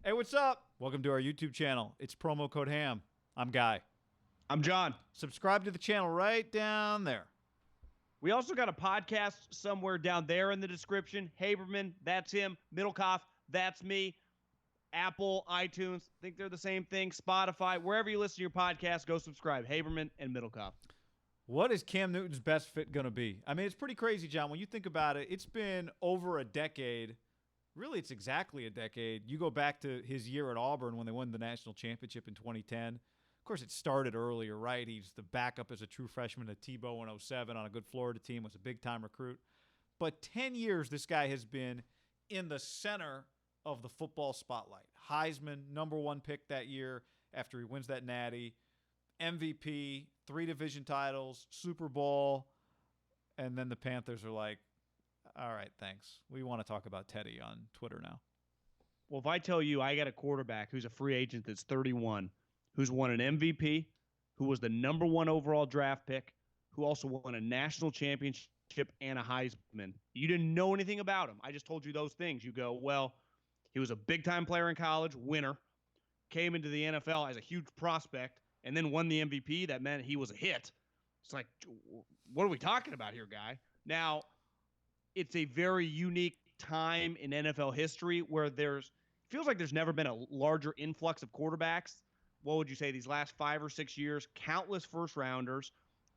Hey, what's up? Welcome to our YouTube channel. It's promo code HAM. I'm Guy. I'm John. Subscribe to the channel right down there. We also got a podcast somewhere down there in the description. Haberman, that's him. Middlecoff, that's me. Apple, iTunes, think they're the same thing. Spotify, wherever you listen to your podcast, go subscribe. Haberman and Middlecoff. What is Cam Newton's best fit going to be? I mean, it's pretty crazy, John. When you think about it, it's been over a decade. Really, it's exactly a decade. You go back to his year at Auburn when they won the national championship in 2010. Of course, it started earlier, right? He's the backup as a true freshman to Tebow in 07 on a good Florida team, was a big-time recruit. But 10 years, this guy has been in the center of the football spotlight. Heisman, #1 pick that year after he wins that natty. MVP, 3 division titles, Super Bowl. And then the Panthers are like, all right, thanks. We want to talk about Teddy on Twitter now. Well, if I tell you I got a quarterback who's a free agent that's 31, who's won an MVP, who was the #1 overall draft pick, who also won a national championship and a Heisman. You didn't know anything about him. I just told you those things. You go, well, he was a big-time player in college, winner, came into the NFL as a huge prospect, and then won the MVP. That meant he was a hit. It's like, what are we talking about here, guy? Now, it's a very unique time in NFL history where feels like there's never been a larger influx of quarterbacks. What would you say, these last 5 or 6 years? Countless first rounders,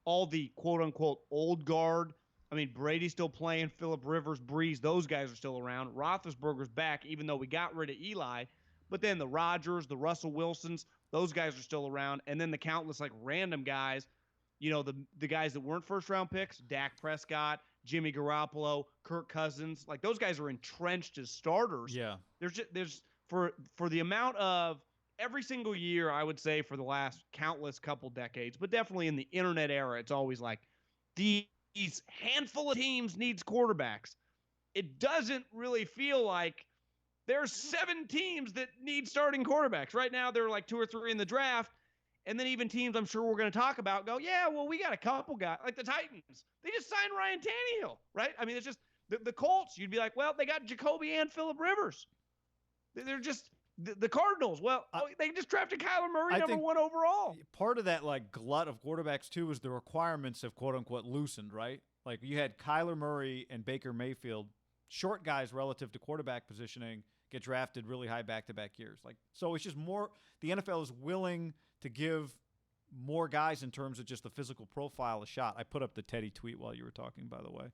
all the quote unquote old guard. I mean, Brady's still playing, Phillip Rivers, Breeze, those guys are still around. Roethlisberger's back, even though we got rid of Eli. But then the Rodgers, the Russell Wilsons, those guys are still around. And then the countless like random guys, you know, the guys that weren't first round picks, Dak Prescott, Jimmy Garoppolo, Kirk Cousins, like those guys are entrenched as starters. Yeah. There's for the amount of every single year, I would say for the last countless couple decades, but definitely in the internet era, it's always like these handful of teams needs quarterbacks. It doesn't really feel like there's 7 teams that need starting quarterbacks. Right now, there are like 2 or 3 in the draft. And then even teams I'm sure we're going to talk about go, yeah, well, we got a couple guys. Like the Titans. They just signed Ryan Tannehill, right? I mean, it's just the Colts. You'd be like, well, they got Jacoby and Phillip Rivers. They're just the Cardinals. Well, they just drafted Kyler Murray, #1 overall. Part of that like glut of quarterbacks, too, is the requirements have, quote-unquote, loosened, right? Like you had Kyler Murray and Baker Mayfield, short guys relative to quarterback positioning, get drafted really high back-to-back years. Like, so it's just more – the NFL is willing to give more guys in terms of just the physical profile a shot. I put up the Teddy tweet while you were talking, by the way.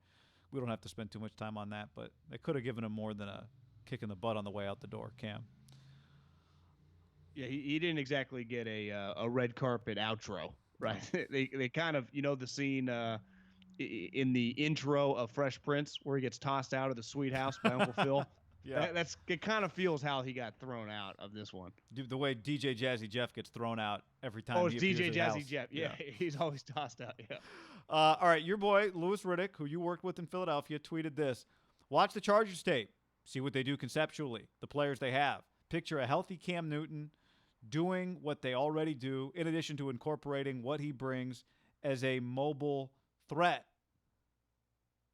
We don't have to spend too much time on that, but they could have given him more than a kick in the butt on the way out the door, Cam. Yeah, he didn't exactly get a red carpet outro, right? They kind of, you know, the scene in the intro of Fresh Prince where he gets tossed out of the sweet house by Uncle Phil. Yeah, it kind of feels how he got thrown out of this one. The way DJ Jazzy Jeff gets thrown out every time. Oh, it's DJ Jazzy Jeff. Yeah, he's always tossed out. Yeah. All right, your boy Louis Riddick, who you worked with in Philadelphia, tweeted this: "Watch the Chargers tape, see what they do conceptually, the players they have. Picture a healthy Cam Newton doing what they already do, in addition to incorporating what he brings as a mobile threat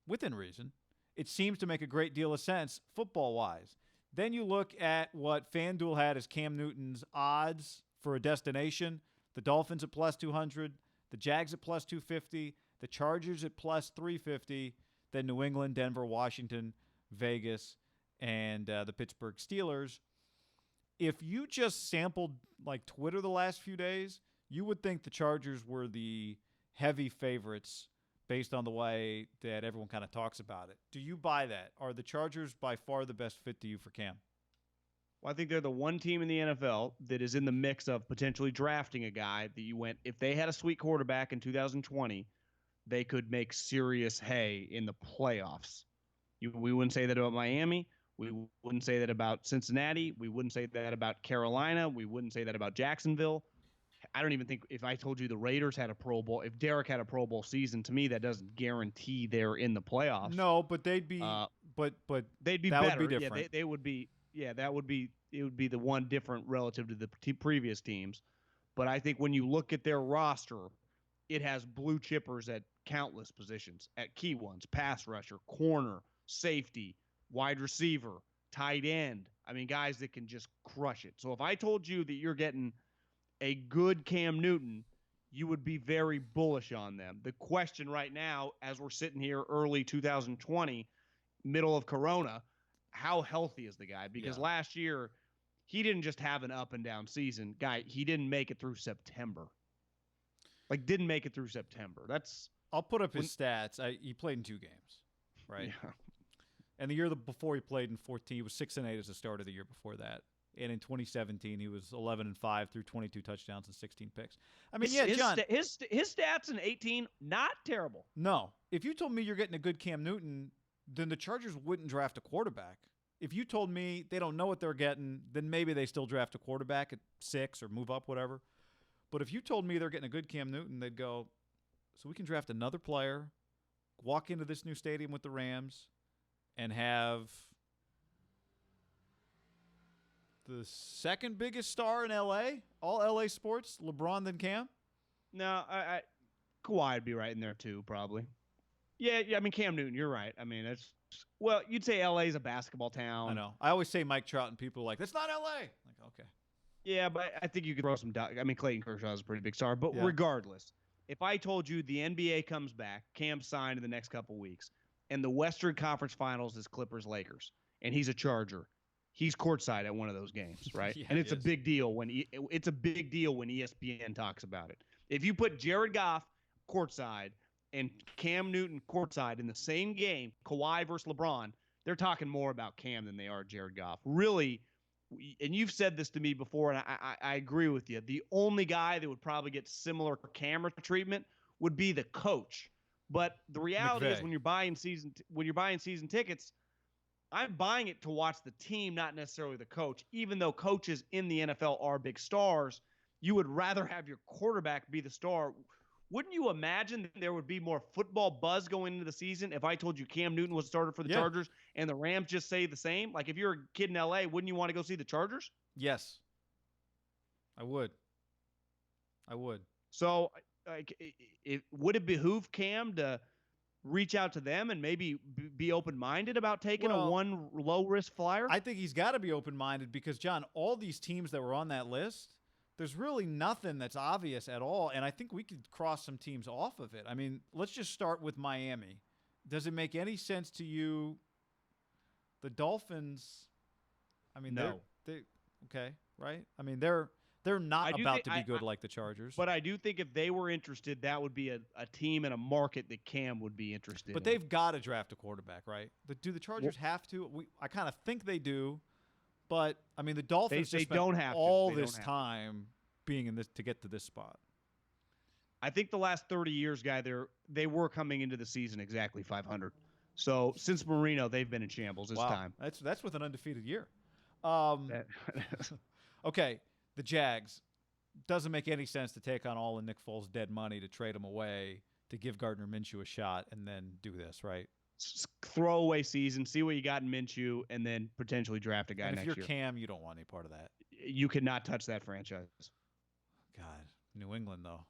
within reason. It seems to make a great deal of sense football-wise. Then you look at what FanDuel had as Cam Newton's odds for a destination. The Dolphins at +200, the Jags at +250, the Chargers at +350, then New England, Denver, Washington, Vegas, and the Pittsburgh Steelers. If you just sampled like Twitter the last few days, you would think the Chargers were the heavy favorites based on the way that everyone kind of talks about it. Do you buy that? Are the Chargers by far the best fit to you for Cam? Well, I think they're the one team in the NFL that is in the mix of potentially drafting a guy that you went, if they had a sweet quarterback in 2020, they could make serious hay in the playoffs. We wouldn't say that about Miami. We wouldn't say that about Cincinnati. We wouldn't say that about Carolina. We wouldn't say that about Jacksonville. I don't even think if I told you the Raiders had a Pro Bowl, if Derek had a Pro Bowl season, to me that doesn't guarantee they're in the playoffs. No, but they'd be, but they'd be that better. Would be different. Yeah, they would be. Yeah, that would be. It would be the one different relative to the previous teams. But I think when you look at their roster, it has blue chippers at countless positions, at key ones: pass rusher, corner, safety, wide receiver, tight end. I mean, guys that can just crush it. So if I told you that you're getting a good Cam Newton, you would be very bullish on them. The question right now, as we're sitting here early 2020, middle of Corona, how healthy is the guy? Because last year, he didn't just have an up and down season. Guy, he didn't make it through September. Didn't make it through September. I'll put up his stats. He played in 2 games, right? Yeah. And the year before he played in 14, he was 6-8 as the start of the year before that. And in 2017, he was 11-5 through 22 touchdowns and 16 picks. I mean, John. His stats in 18, not terrible. No. If you told me you're getting a good Cam Newton, then the Chargers wouldn't draft a quarterback. If you told me they don't know what they're getting, then maybe they still draft a quarterback at 6 or move up, whatever. But if you told me they're getting a good Cam Newton, they'd go, so we can draft another player, walk into this new stadium with the Rams, and have the second biggest star in L.A., all L.A. sports, LeBron then Cam? No, Kawhi would be right in there too, probably. Yeah, I mean, Cam Newton, you're right. I mean, you'd say L.A.'s a basketball town. I know. I always say Mike Trout, and people are like, that's not L.A. Like, okay. Yeah, but I think you could throw some – I mean, Clayton Kershaw is a pretty big star. But regardless, if I told you the NBA comes back, Cam's signed in the next couple weeks, and the Western Conference Finals is Clippers-Lakers, and he's a Charger, he's courtside at one of those games, right? Yeah, and it's a big deal when ESPN talks about it. If you put Jared Goff courtside and Cam Newton courtside in the same game, Kawhi versus LeBron, they're talking more about Cam than they are Jared Goff. Really, and you've said this to me before, and I agree with you. The only guy that would probably get similar camera treatment would be the coach. But the reality is, when you're buying season tickets, I'm buying it to watch the team, not necessarily the coach. Even though coaches in the NFL are big stars, you would rather have your quarterback be the star. Wouldn't you imagine that there would be more football buzz going into the season if I told you Cam Newton was a starter for the Chargers and the Rams just say the same? Like, if you're a kid in L.A., wouldn't you want to go see the Chargers? Yes. I would. So, would it behoove Cam to reach out to them and maybe be open-minded about taking a one low-risk flyer? I think he's got to be open-minded because, John, all these teams that were on that list, there's really nothing that's obvious at all, and I think we could cross some teams off of it. I mean, let's just start with Miami. Does it make any sense to you? The Dolphins, I mean, no. They okay, right? I mean, they're not about to be good like the Chargers. But I do think if they were interested, that would be a team and a market that Cam would be interested in. But they've got to draft a quarterback, right? Do the Chargers have to? I kind of think they do. But I mean, the Dolphins they spent don't have all this time being in this to get to this spot. I think the last 30 years, guy, they were coming into the season exactly 500. So since Marino, they've been in shambles this time. That's with an undefeated year. Okay, the Jags. Doesn't make any sense to take on all of Nick Foles' dead money to trade him away to give Gardner Minshew a shot and then do this, right? Throwaway season, see what you got in Minshew, and then potentially draft a guy next year. If you're Cam, you don't want any part of that. You cannot touch that franchise. God, New England, though.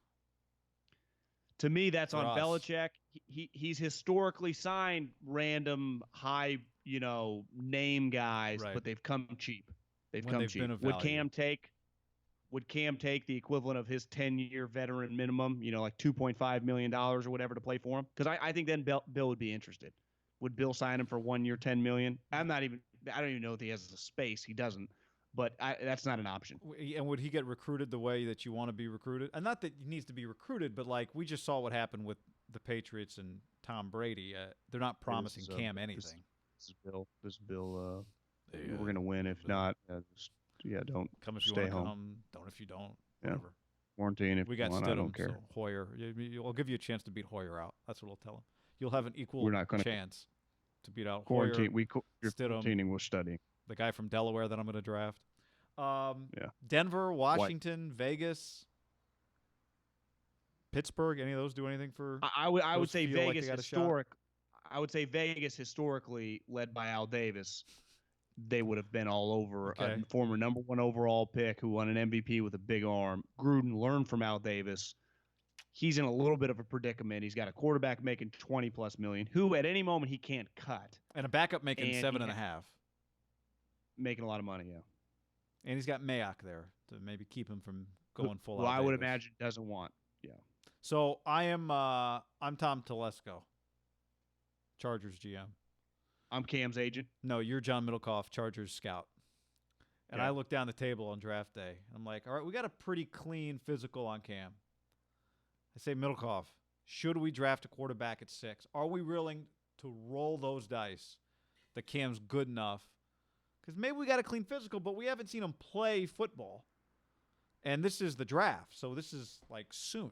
To me, that's on Belichick. He's historically signed random high, name guys, but they've come cheap. They've come cheap. Would Cam take the equivalent of his 10-year veteran minimum, like $2.5 million or whatever to play for him? Because I think then Bill would be interested. Would Bill sign him for 1 year, $10 million? I don't even know if he has the space. He doesn't. But that's not an option. And would he get recruited the way that you want to be recruited? And not that he needs to be recruited, but like we just saw what happened with the Patriots and Tom Brady. They're not promising Cam anything. This is Bill. We're going to win. If not, don't come if you stay want to home. Come. Don't if you don't. Whatever. Quarantine if we got you want. Stidham, I don't care. So Hoyer. I'll give you a chance to beat Hoyer out. That's what I'll tell him. You'll have an equal chance to beat out quarantine. Hoyer. You're quarantining. We're studying. The guy from Delaware that I'm going to draft. Denver, Washington, Vegas, Pittsburgh. Any of those do anything for? I would say Vegas I would say Vegas historically, led by Al Davis, they would have been all over a former number 1 overall pick who won an MVP with a big arm. Gruden learned from Al Davis. He's in a little bit of a predicament. He's got a quarterback making $20+ million, who at any moment he can't cut, and a backup making $7.5. making a lot of money. Yeah. And he's got Mayock there to maybe keep him from going full Who out. I would Davis. imagine doesn't want. Yeah. So I'm Tom Telesco, Chargers GM. I'm Cam's agent. No, you're John Middlecoff, Chargers scout. And Okay. I look down the table on draft day. And I'm like, all right, we got a pretty clean physical on Cam. I say, Middlecoff, should we draft a quarterback at 6? Are we willing to roll those dice that Cam's good enough? Because maybe we got a clean physical, but we haven't seen him play football. And this is the draft, so this is like soon.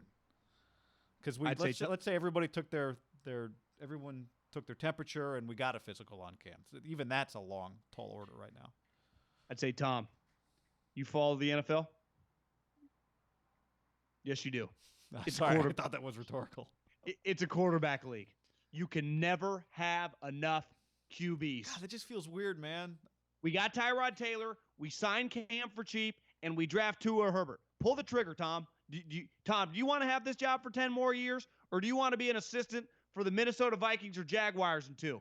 Because let's say everybody took everyone took their temperature and we got a physical on Cam. So even that's a long, tall order right now. I'd say, Tom, you follow the NFL? Yes, you do. It's Sorry, I thought that was rhetorical. It's a quarterback league. You can never have enough QBs. God, that just feels weird, man. We got Tyrod Taylor. We signed Cam for cheap, and we draft Tua Herbert. Pull the trigger, Tom. Tom, do you want to have this job for 10 more years, or do you want to be an assistant for the Minnesota Vikings or Jaguars in 2?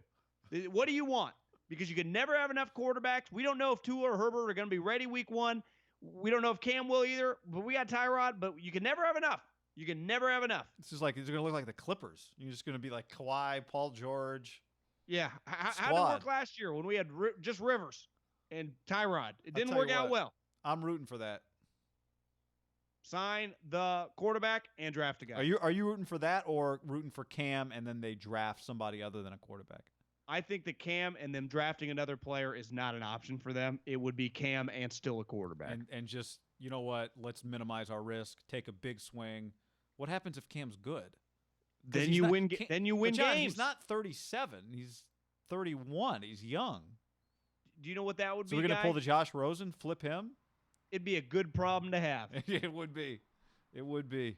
What do you want? Because you can never have enough quarterbacks. We don't know if Tua or Herbert are going to be ready week 1. We don't know if Cam will either, but we got Tyrod. But you can never have enough. You can never have enough. It's just like it's going to look like the Clippers. You're just going to be like Kawhi, Paul George. Yeah. How did it work last year when we had just Rivers and Tyrod? It didn't work out well. I'm rooting for that. Sign the quarterback and draft a guy. Are you rooting for that or rooting for Cam and then they draft somebody other than a quarterback? I think that Cam and them drafting another player is not an option for them. It would be Cam and still a quarterback. And just, you know what? Let's minimize our risk. Take a big swing. What happens if Cam's good? Then you win games. He's not 37. He's 31. He's young. Do you know what that would be? So we're going to pull the Josh Rosen, flip him? It'd be a good problem to have. It would be. It would be.